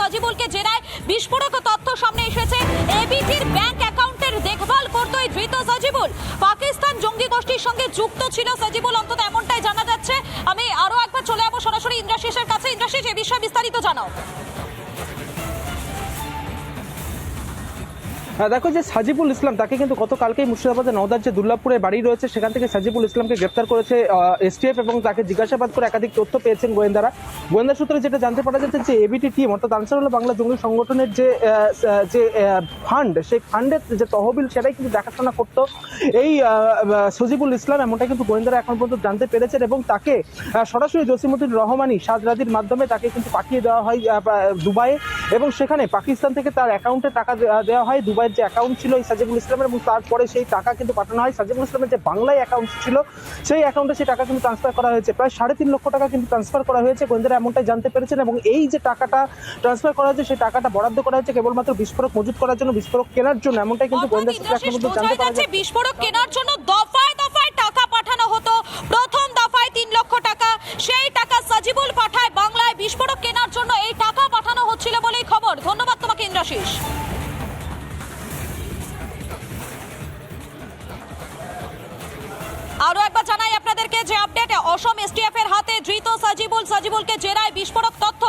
সাজিবুলকে জেরায় বিস্ফোরক তথ্য সামনে এসেছে। এবিটির ব্যাংক অ্যাকাউন্টের দেখভাল করত এই ধৃত সাজিবুল। পাকিস্তান জঙ্গি গোষ্ঠীর সঙ্গে যুক্ত ছিল সাজিবুল, অন্তত এমনটাই জানা যাচ্ছে। আমি আরো একবার চলে যাবো সরাসরি ইন্দ্রাশিসের কাছে। ইন্দ্রাশিস, এই বিষয়ে বিস্তারিত জানাও। দেখো, যে সাজিবুল ইসলাম তাকে কিন্তু গতকালকেই মুর্শিদাবাদের নওদার যে দুর্লাভপুরে বাড়ি রয়েছে সেখান থেকে সাজিবুল ইসলামকে গ্রেপ্তার করেছে এসটিএফ এবং তাকে জিজ্ঞাসাবাদ করে একাধিক তথ্য পেয়েছেন গোয়েন্দারা। গোয়েন্দা সূত্রে যেটা জানতে পারা যাচ্ছে যে এবিটি টিম অর্থাৎ আনসারুল্লাহ বাংলা জঙ্গি সংগঠনের যে ফান্ড, সেই ফান্ডের যে তহবিল সেটাই কিন্তু দেখাশোনা করতো এই সাজিবুল ইসলাম, এমনটা কিন্তু গোয়েন্দারা এখন পর্যন্ত জানতে পেরেছেন। এবং তাকে সরাসরি জসিমউদ্দিন রহমানি সাজরাদির মাধ্যমে তাকে কিন্তু পাঠিয়ে দেওয়া হয় দুবাইয়ে, এবং সেখানে পাকিস্তান থেকে তার অ্যাকাউন্টে টাকা দেওয়া হয়। দুবাইয়ের যে অ্যাকাউন্ট ছিল এই সাজিবুল ইসলামের, এবং তারপরে সেই টাকা কিন্তু পাঠানো হয় সাজিবুল ইসলামের যে বাংলায় অ্যাকাউন্ট ছিল সেই অ্যাকাউন্টে সেই টাকা কিন্তু ট্রান্সফার করা হয়েছে। প্রায় 3.5 লক্ষ টাকা কিন্তু ট্রান্সফার করা হয়েছে, গোয়েন্দারা এমনটাই জানতে পেরেছেন। এবং এই যে টাকাটা ট্রান্সফার করা হয়েছে সেই টাকাটা বরাদ্দ করা হয়েছে কেবলমাত্র বিস্ফোরক মজুত করার জন্য, বিস্ফোরক কেনার জন্য, এমনটাই কিন্তু গোয়েন্দা সূত্রে এখন পর্যন্ত জানতে পারা যাচ্ছে। বিস্ফোরক কেনার জন্য দফায় দফায় টাকা পাঠানো হতো। প্রথম দফায় 3 লক্ষ টাকা, সেই টাকা সাজিবুল পাঠায় বাংলায় বিস্ফোরক কেনার জন্য। এই টাকা পাঠানো হচ্ছিল বলেই খবর। ধন্যবাদ তোমাকে ইন্দ্রাশিস। আরো একবার জানাই আপনাদেরকে যে আপডেট, অসম এসটিএফ এর হাতে ধৃত সাজিবুলকে জেরায় বিস্ফোরক তথ্য।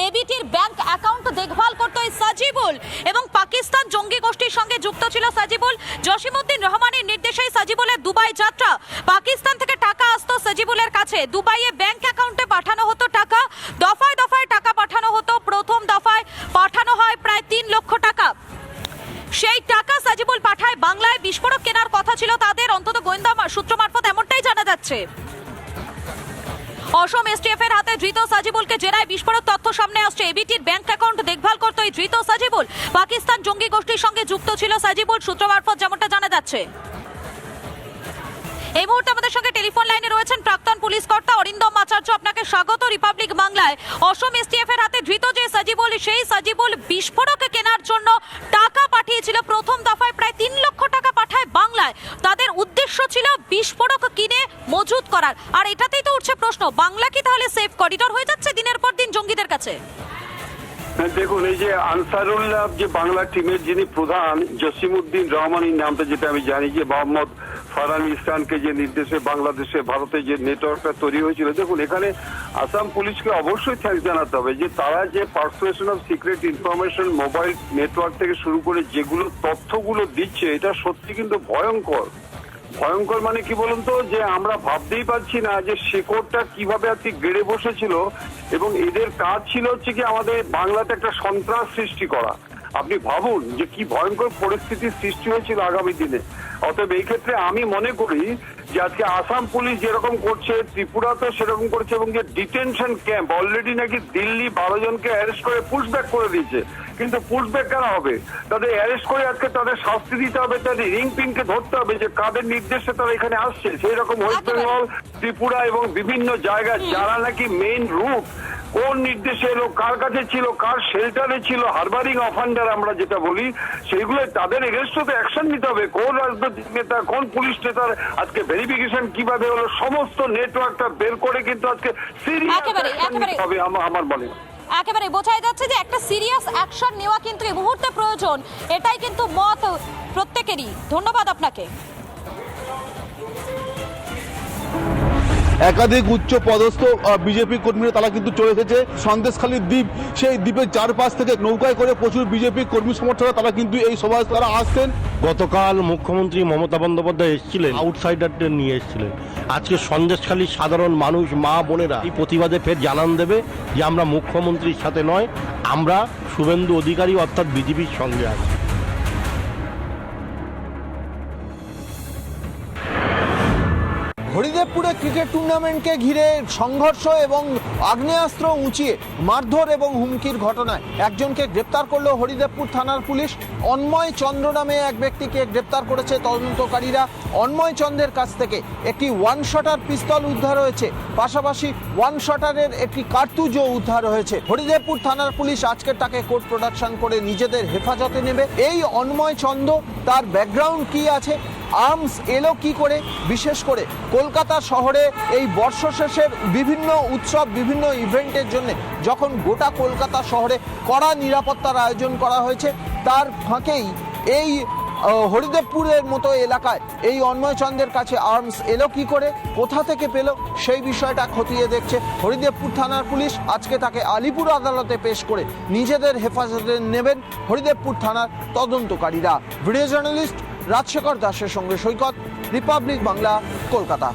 এবিটির ব্যাংক অ্যাকাউন্ট দেখভাল করত এই সাজিবুল এবং পাকিস্তান জঙ্গি গোষ্ঠীর সঙ্গে যুক্ত ছিল সাজিবুল। জসিমউদ্দিন রহমানের নির্দেশে সাজিবুলের দুবাই যাত্রা। পাকিস্তান থেকে টাকা আসতো সাজিবুলের কাছে, দুবাইয়ে ব্যাংক অ্যাকাউন্টে পাঠানো হতো টাকা। দফায় দফায় টাকা পাঠানো হতো। প্রথম দফায় পাঠানো হয় প্রায় 3 লক্ষ টাকা। সেই টাকা সাজিবুল পাঠায় বাংলায়। বিস্ফোরক কেনার কথা ছিল তাদের, অন্তত গোয়েন্দা সূত্র মারফত এমনটাই জানা যাচ্ছে। অসম এসটিএফ এর হাতে ধৃত সাজিবুলকে জেরায় বিস্ফোরক তথ্য সামনে আসছে। এবিটির ব্যাংক অ্যাকাউন্ট দেখভাল করত এই ধৃত সাজিবুল। পাকিস্তান জঙ্গি গোষ্ঠীর সঙ্গে যুক্ত ছিল সাজিবুল, সূত্র মারফত যেমনটা জানা যাচ্ছে। এই মুহূর্তে আমাদের সঙ্গে টেলিফোন লাইনে রয়েছেন প্রাক্তন পুলিশ কর্তা অরিন্দম আচার্য। আপনাকে স্বাগত রিপাবলিক বাংলায়। অসম এসটিএফ এর হাতে ধৃত যে সাজিবুল, সেই সাজিবুল বিস্ফোরক কেনার জন্য টাকা পাঠিয়েছিল। প্রথম দফায় প্রায় 3 লক্ষ টাকা পাঠায় বাংলায়। তাদের উদ্দেশ্য ছিল বিস্ফোরক কিনে মজুত করার। আর এটাতেই তো উঠছে প্রশ্ন, বাংলা কি তাহলে সেফ করিডোর হয়ে যাচ্ছে দিনের পর দিন জঙ্গিদের কাছে? দেখুন, এই যে আনসারুল্লাহ যে বাংলা টিমের যিনি প্রধান জসিমউদ্দিন রহমানির নামটা যেটা আমি জানি, যে মোহাম্মদ ফারহান ইসলামকে যে নির্দেশে বাংলাদেশে ভারতে যে নেটওয়ার্কটা তৈরি হয়েছিল, দেখুন এখানে আসাম পুলিশকে অবশ্যই থ্যাঙ্কস জানাতে হবে যে তারা যে persuasion of secret information mobile network থেকে শুরু করে যেগুলো তথ্যগুলো দিচ্ছে, এটা সত্যি কিন্তু ভয়ঙ্কর। ভয়ঙ্কর মানে কি বলুন তো, যে আমরা ভাবতেই পারছি না যে শেকড়টা কিভাবে আজকে গেড়ে বসেছিল। এবং এদের কাজ ছিল হচ্ছে কি আমাদের বাংলাতে একটা সন্ত্রাস সৃষ্টি করা। আপনি ভাবুন যে কি ভয়ঙ্কর পরিস্থিতির সৃষ্টি হয়েছিল আগামী দিনে। অতএব এই ক্ষেত্রে আমি মনে করি যে আজকে আসাম পুলিশ যেরকম করছে, ত্রিপুরাতেও সেরকম করছে, এবং যে ডিটেনশন ক্যাম্প অলরেডি নাকি দিল্লি 12 জনকে অ্যারেস্ট করে পুশব্যাক করে দিয়েছে। কিন্তু পুশব্যাক কেন হবে? তাদের অ্যারেস্ট করে আজকে তাদের শাস্তি দিতে হবে, তাদের রিং পিনকে ধরতে হবে যে কাদের নির্দেশে তারা এখানে আসছে। সেই রকম ওয়েস্ট বেঙ্গল, ত্রিপুরা এবং বিভিন্ন জায়গায় যারা নাকি মেইন রুট, কোন নির্দেশে এলো, কার কাছে ছিল, কার শেল্টারে ছিল, হারবারিং অফেন্ডার আমরা যেটা বলি, সেইগুলো তাদের এগেনস্টে তো অ্যাকশন নিতে হবে। কোন রাজনৈতিক নেতা, কোন পুলিশ নেতার আজকে ভেরিফিকেশন কিভাবে হলো, সমস্ত নেটওয়ার্কটা বের করে কিন্তু আজকে সিরিয়াস হবে আমার মনে হয়। একেবারে বোঝাই যাচ্ছে যে একটা সিরিয়াস অ্যাকশন নেওয়া কিন্তু এই মুহূর্তে প্রয়োজন। এটাই কিন্তু মত প্রত্যেকেরই। ধন্যবাদ আপনাকে। একাধিক উচ্চ পদস্থ বিজেপি কর্মীরা তারা কিন্তু চলে এসেছে সন্দেশখালীর দ্বীপ। সেই দ্বীপের চারপাশ থেকে নৌকায় করে প্রচুর বিজেপি কর্মী সমর্থকরা তারা কিন্তু এই সভায় তারা আসছেন। গতকাল মুখ্যমন্ত্রী মমতা বন্দ্যোপাধ্যায় এসেছিলেন, আউটসাইডারদের নিয়ে এসেছিলেন। আজকে সন্দেশখালীর সাধারণ মানুষ, মা বোনেরা এই প্রতিবাদে ফের জানান দেবে যে আমরা মুখ্যমন্ত্রীর সাথে নয়, আমরা শুভেন্দু অধিকারী অর্থাৎ বিজেপির সঙ্গে আছি। হরিদেবপুরে ক্রিকেট টুর্নামেন্টকে ঘিরে সংঘর্ষ এবং আগ্নেয়াস্ত্র উঁচিয়ে মারধর এবং হুমকির ঘটনায় একজনকে গ্রেপ্তার করল হরিদেবপুর থানার পুলিশ। অন্ময় চন্দ্র নামে এক ব্যক্তিকে গ্রেপ্তার করেছে তদন্তকারীরা। অন্ময় চন্দ্রের কাছ থেকে একটি ওয়ান শটার পিস্তল উদ্ধার হয়েছে, পাশাপাশি ওয়ান শটারের একটি কার্তুজও উদ্ধার হয়েছে। হরিদেবপুর থানার পুলিশ আজকে তাকে কোর্ট প্রোডাকশন করে নিজেদের হেফাজতে নেবে। এই অন্ময় চন্দ্র, তার ব্যাকগ্রাউন্ড কি আছে, আর্মস এলো কি করে? বিশেষ করে কলকাতা শহরে এই বর্ষশেষের বিভিন্ন উৎসব, বিভিন্ন ইভেন্টের জন্য যখন গোটা কলকাতা শহরে কড়া নিরাপত্তার আয়োজন করা হয়েছে, তার ফাঁকেই এই হরিদেবপুরের মতো এলাকায় এই অন্ময় চন্দ্রের কাছে আর্মস এলো কি করে, কোথা থেকে পেল, সেই বিষয়টা খতিয়ে দেখছে হরিদেবপুর থানার পুলিশ। আজকে তাকে আলিপুর আদালতে পেশ করে নিজেদের হেফাজতে নেবেন হরিদেবপুর থানার তদন্তকারীরা। ভিডিও জার্নালিস্ট রাজশেখর দাসের সঙ্গে সৈকত, রিপাবলিক বাংলা, কলকাতা।